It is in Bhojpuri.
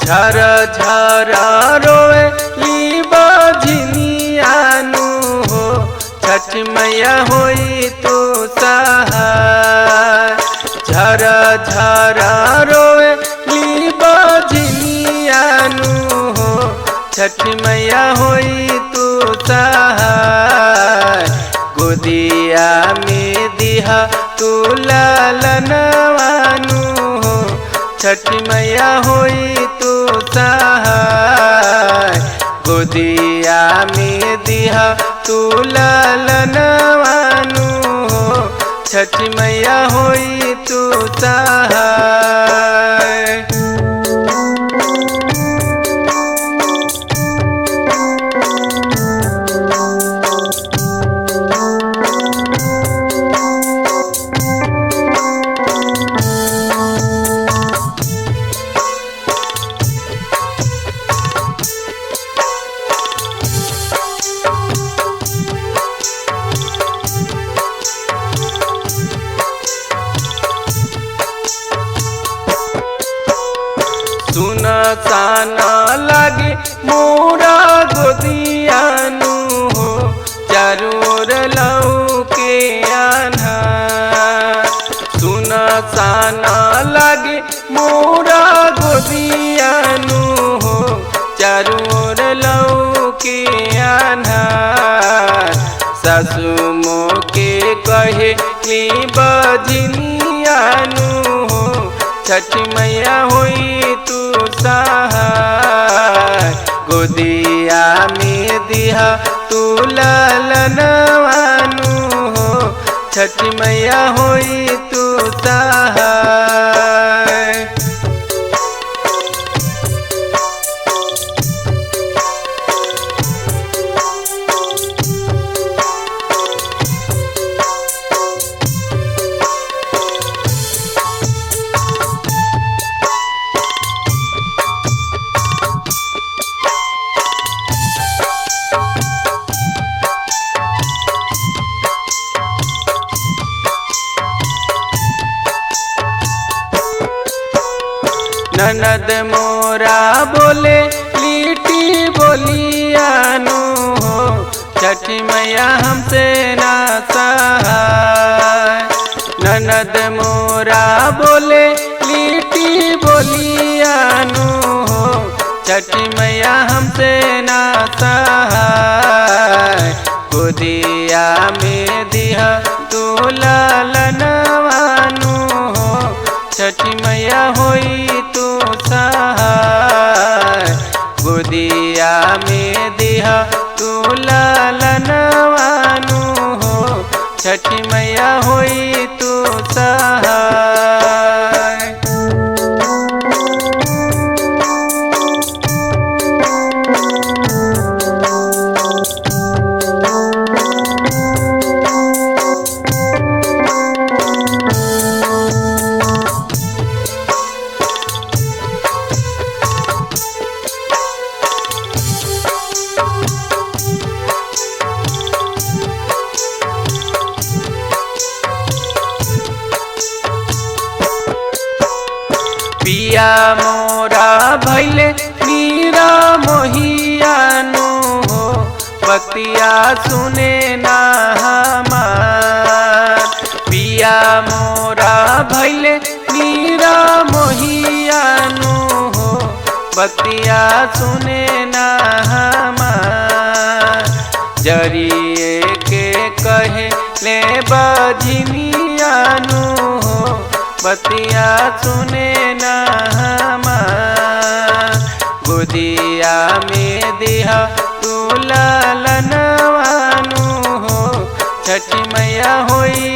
झर झर रोए ली बजनियानु हो, छठ मैया होई तू सहाय। झर झर रोए ली बजनियानु हो, छठ मैया होई तू सहाय। गोदिया में दिहा तू लालनवानु हो, छठ मैया होई तू सहाय। गोदिया में दिहा तू लालनवानु हो, छठ मैया होई तू सहाय। सुनसान लागे मोरा गोदियानु हो, चारों ओर लौके अन्हार। सुनसान लागे मोरा गोदियानु हो, चारों ओर लौके अन्हार। सासु मोके कहे ली बजनियानु हो, छठ मैया होई तू सहाय। गोदिया में दिहा तू लालनवानु हो, छठ मैया होई तू सहाय। ननद मोरा बोले लिट्टी बोलियानु हो, छठ मैया हमसे ना सहाय। ननद मोरा बोले लिट्टी बोलियानु हो, छठ मैया हमसे ना सहाय। गोदिया में दिहा तू लालनवानु हो, छठ मैया होई तू सहाय। गोदिया में दिहा तू लालनवानु हो, छठ मैया होई तू सहाय। पिया मोरा भैले मीरा मोहियानु हो, बतिया सुने ना हमार। पिया मोरा भैले मीरा मोहियानु हो, बतिया सुने ना हमार। जरिए के कहे ले बजनियानु हो, बतिया सुने ना हमार। गोदिया में दिहा तू लालनवानु हो, छठ मैया होई